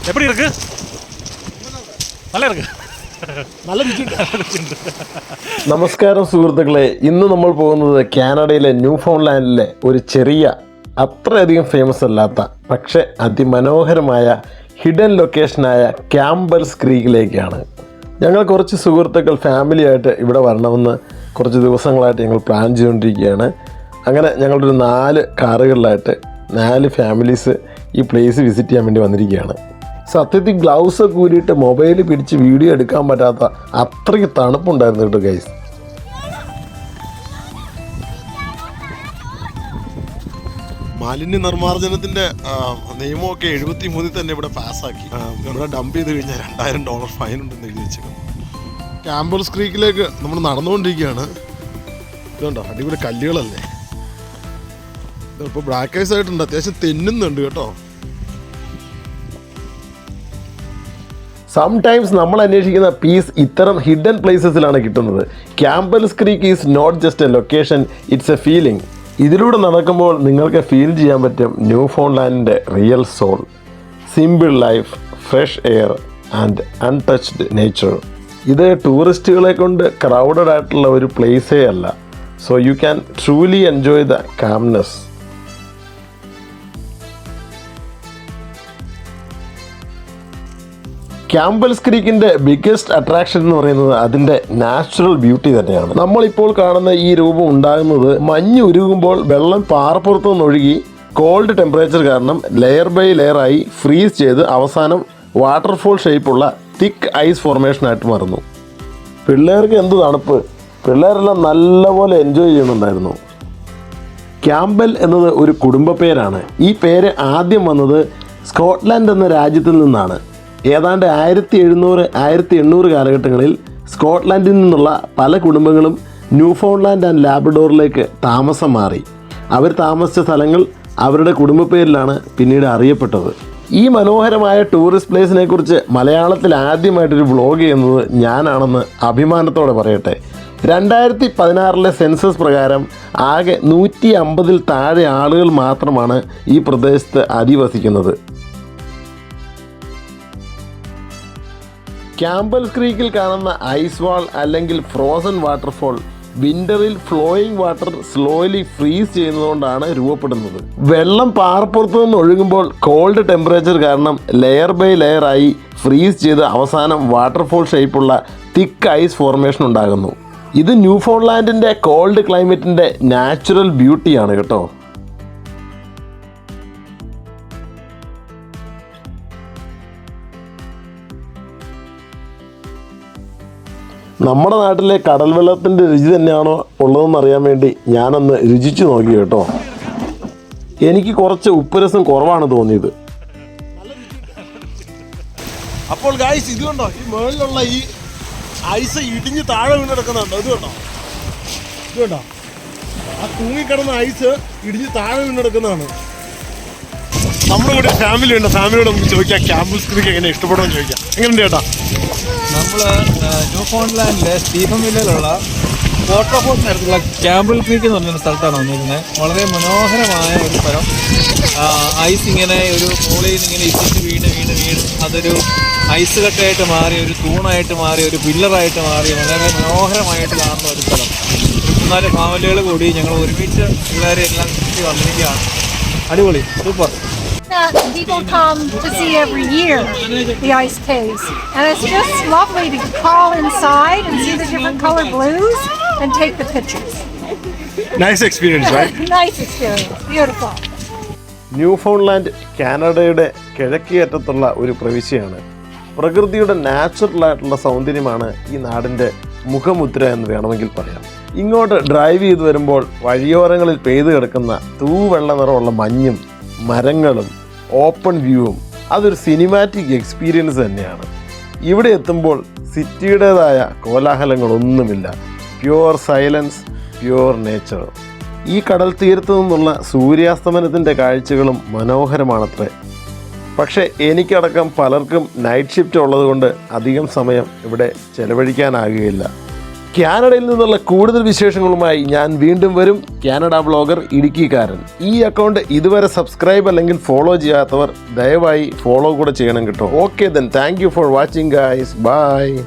எப்படி இருக்கு? நல்லா இருக்கு. നമസ്കാരം സുഹൃത്തുക്കളെ, ഇന്ന് നമ്മൾ പോകുന്നത് കാനഡയിലെ ന്യൂ ഫൗണ്ട്ലാൻഡിലെ ഒരു ചെറിയ, അത്രയധികം ഫേമസ് അല്ലാത്ത പക്ഷെ അതിമനോഹരമായ ഹിഡൻ ലൊക്കേഷനായ ക്യാമ്പൽസ് ക്രീക്കിലേക്കാണ്. ഞങ്ങൾ കുറച്ച് സുഹൃത്തുക്കൾ ഫാമിലിയായിട്ട് ഇവിടെ വരണമെന്ന് കുറച്ച് ദിവസങ്ങളായിട്ട് ഞങ്ങൾ പ്ലാൻ ചെയ്തുകൊണ്ടിരിക്കുകയാണ്. അങ്ങനെ ഞങ്ങളൊരു 4 കാറുകളിലായിട്ട് 4 ഫാമിലീസ് ഈ പ്ലേസ് വിസിറ്റ് ചെയ്യാൻ വേണ്ടി വന്നിരിക്കുകയാണ്. സത്യത്തിൽ ഗ്ലൗസ് ഒക്കെ ഊരിയിട്ട് മൊബൈൽ പിടിച്ച് വീഡിയോ എടുക്കാൻ പറ്റാത്ത അത്രയ്ക്ക് തണുപ്പുണ്ടായിരുന്നു കേട്ടോ ഗൈസ്. മാലിന്യ നിർമ്മാർജ്ജനത്തിന്റെ നിയമമൊക്കെ 73 തന്നെ ഇവിടെ പാസ്സാക്കി. ഇവിടെ ഡംപ് ചെയ്ത് കഴിഞ്ഞാൽ $2000 ഫൈൻ ഉണ്ടെന്ന് എഴുതി വെച്ചേക്കും. ക്യാമ്പൽസ് ക്രീക്കിലേക്ക് നമ്മൾ നടന്നുകൊണ്ടിരിക്കുകയാണ്. ഇതുണ്ടോ, അടിപൊളി കല്ലുകളല്ലേ. ഇപ്പോൾ ബ്ലാക്ക് ഐസ് ആയിട്ടുണ്ട്, അത്യാവശ്യം തെന്നുന്നുണ്ട് കേട്ടോ. സംടൈംസ് നമ്മൾ അന്വേഷിക്കുന്ന പീസ് ഇത്തരം ഹിഡൻ പ്ലേസസിലാണ് കിട്ടുന്നത്. Campbells Creek is not just a location, it's a feeling. ഇതിലൂടെ നടക്കുമ്പോൾ നിങ്ങൾക്ക് ഫീൽ ചെയ്യാൻ പറ്റും ന്യൂ ഫൗണ്ട്ലാൻഡിൻ്റെ real soul, simple life, fresh air and untouched nature. ഇത് ടൂറിസ്റ്റുകളെ കൊണ്ട് ക്രൗഡഡ് ആയിട്ടുള്ള ഒരു പ്ലേസേ അല്ല. So you can truly enjoy the calmness. Campbells ക്രീക്കിൻ്റെ ബിഗ്ഗസ്റ്റ് അട്രാക്ഷൻ എന്ന് പറയുന്നത് അതിൻ്റെ നാച്ചുറൽ ബ്യൂട്ടി തന്നെയാണ്. നമ്മളിപ്പോൾ കാണുന്ന ഈ രൂപം ഉണ്ടാകുന്നത് മഞ്ഞ് ഉരുകുമ്പോൾ വെള്ളം പാറപ്പുറത്തു നിന്നൊഴുകി കോൾഡ് ടെമ്പറേച്ചർ കാരണം ലെയർ ബൈ ലെയറായി ഫ്രീസ് ചെയ്ത് അവസാനം വാട്ടർഫോൾ ഷേപ്പുള്ള തിക്ക് ഐസ് ഫോർമേഷനായിട്ട് മാറുന്നു. പിള്ളേർക്ക് എന്ത് തണുപ്പ്! പിള്ളേരെല്ലാം നല്ലപോലെ എൻജോയ് ചെയ്യുന്നുണ്ടായിരുന്നു. ക്യാമ്പൽ എന്നത് ഒരു കുടുംബ പേരാണ്. ഈ പേര് ആദ്യം വന്നത് സ്കോട്ട്ലാൻഡ് എന്ന രാജ്യത്തിൽ നിന്നാണ്. ഏതാണ്ട് 1700-1800 കാലഘട്ടങ്ങളിൽ സ്കോട്ട്ലാൻഡിൽ നിന്നുള്ള പല കുടുംബങ്ങളും ന്യൂ ഫൗണ്ട്ലാൻഡ് ആൻഡ് ലാബ്രഡോറിലേക്ക് താമസം മാറി. അവർ താമസിച്ച സ്ഥലങ്ങൾ അവരുടെ കുടുംബ പേരിലാണ് പിന്നീട് അറിയപ്പെട്ടത്. ഈ മനോഹരമായ ടൂറിസ്റ്റ് പ്ലേസിനെ കുറിച്ച് മലയാളത്തിൽ ആദ്യമായിട്ടൊരു വ്ളോഗ് ചെയ്യുന്നത് ഞാനാണെന്ന് അഭിമാനത്തോടെ പറയട്ടെ. 2016 സെൻസസ് പ്രകാരം ആകെ 150-ൽ താഴെ ആളുകൾ മാത്രമാണ് ഈ പ്രദേശത്ത് അധിവസിക്കുന്നത്. ക്യാമ്പൽസ് ക്രീക്കിൽ കാണുന്ന ഐസ് വാൾ അല്ലെങ്കിൽ ഫ്രോസൺ വാട്ടർഫോൾ വിൻ്ററിൽ ഫ്ലോയിങ് വാട്ടർ സ്ലോലി ഫ്രീസ് ചെയ്യുന്നതുകൊണ്ടാണ് രൂപപ്പെടുന്നത്. വെള്ളം പാറപ്പുറത്തു നിന്ന് ഒഴുകുമ്പോൾ കോൾഡ് ടെമ്പറേച്ചർ കാരണം ലെയർ ബൈ ലെയറായി ഫ്രീസ് ചെയ്ത് അവസാനം വാട്ടർഫോൾ ഷേപ്പുള്ള തിക്ക് ഐസ് ഫോർമേഷൻ ഉണ്ടാകുന്നു. ഇത് ന്യൂ ഫൗണ്ട്ലാൻഡിൻ്റെ കോൾഡ് ക്ലൈമറ്റിൻ്റെ നാച്ചുറൽ ബ്യൂട്ടിയാണ് കേട്ടോ. നമ്മുടെ നാട്ടിലെ കടൽ വെള്ളത്തിൻ്റെ രുചി തന്നെയാണോ ഉള്ളതെന്ന് അറിയാൻ വേണ്ടി ഞാനൊന്ന് രുചിച്ച് നോക്കി കേട്ടോ. എനിക്ക് കുറച്ച് ഉപ്പുരസം കുറവാണ് തോന്നിയത്. അപ്പോൾ ഗായ്സ്, ഇത് കണ്ടോ, ഈ മുകളിലുള്ള ഈ ഐസ് ഇടിഞ്ഞ് താഴെ വീണ് കിടക്കുന്നുണ്ടോ? ഇത് കണ്ടോ, ആ തൂങ്ങിക്കിടന്ന ഐസ് ഇടിഞ്ഞ് താഴെ വീണ് കിടക്കുന്നതാണ്. നമ്മുടെ കൂടെ ഫാമിലി ഉണ്ട്, ഫാമിലിയോട് നമുക്ക് ചോദിക്കാം ക്യാമ്പൽസ് ക്രീക്ക് എങ്ങനെ ഇഷ്ടപ്പെടുമെന്ന് ചോദിക്കാം. എങ്ങനെയുണ്ട് ചേട്ടാ? നമ്മൾ ന്യൂ ഫൗണ്ട്ലാൻഡിലെ സ്റ്റീഫൻ വില്ലയിലുള്ള വാട്ടർഫോൾസിനടുത്തുള്ള ക്യാമ്പൽ ക്രീക്ക് എന്ന് പറഞ്ഞൊരു സ്ഥലത്താണ് വന്നിരിക്കുന്നത്. വളരെ മനോഹരമായ ഒരു സ്ഥലം. ഐസ് ഇങ്ങനെ ഒരു മുകളിൽ നിന്ന് ഇങ്ങനെ ഇറ്റിച്ച് വീണ് അതൊരു ഐസ് കട്ടയായിട്ട് മാറി, ഒരു തൂണായിട്ട് മാറി, ഒരു പില്ലറായിട്ട് മാറി വളരെ മനോഹരമായിട്ട് കാണുന്ന ഒരു സ്ഥലം. ഒരു 3-4 ഫാമിലികൾ കൂടി ഞങ്ങൾ ഒരുമിച്ച് പിള്ളേരെ എല്ലാം ചുറ്റി വന്നിരിക്കുകയാണ്. അടിപൊളി, super. People come to see every year the ice caves, and it's just lovely to crawl inside and see the different color blues and take the pictures. Nice experience, right? Nice experience, beautiful. Newfoundland കാനഡയുടെ കിഴക്കേയറ്റത്തുള്ള ഒരു പ്രവിശ്യയാണ്. പ്രകൃതിയുടെ നാച്ചുറലായിട്ടുള്ള സൗന്ദര്യമാണ് ഈ നാടിൻ്റെ മുഖമുദ്ര എന്ന് വേണമെങ്കിൽ പറയാം. ഇങ്ങോട്ട് ഡ്രൈവ് ചെയ്ത് വരുമ്പോൾ വഴിയോരങ്ങളിൽ പെയ്തു കിടക്കുന്ന തൂവെള്ള നിറമുള്ള മഞ്ഞും മരങ്ങളും ഓപ്പൺ വ്യൂവും അതൊരു സിനിമാറ്റിക് എക്സ്പീരിയൻസ് തന്നെയാണ്. ഇവിടെ എത്തുമ്പോൾ സിറ്റിയുടേതായ കോലാഹലങ്ങളൊന്നുമില്ല. Pure silence, pure nature. ഈ കടൽ തീരത്തു നിന്നുള്ള സൂര്യാസ്തമനത്തിൻ്റെ കാഴ്ചകളും മനോഹരമാണത്രേ. പക്ഷേ എനിക്കടക്കം പലർക്കും നൈറ്റ് ഷിഫ്റ്റ് ഉള്ളതുകൊണ്ട് അധികം സമയം ഇവിടെ ചെലവഴിക്കാനാകുകയില്ല. കാനഡയിൽ നിന്നുള്ള കൂടുതൽ വിശേഷങ്ങളുമായി ഞാൻ വീണ്ടും വരും. കാനഡ വ്ളോഗർ ഇടുക്കിക്കാരൻ. ഈ അക്കൗണ്ട് ഇതുവരെ സബ്സ്ക്രൈബ് അല്ലെങ്കിൽ ഫോളോ ചെയ്യാത്തവർ ദയവായി ഫോളോ കൂടെ ചെയ്യണം കേട്ടോ. Okay then, thank you for watching guys. By.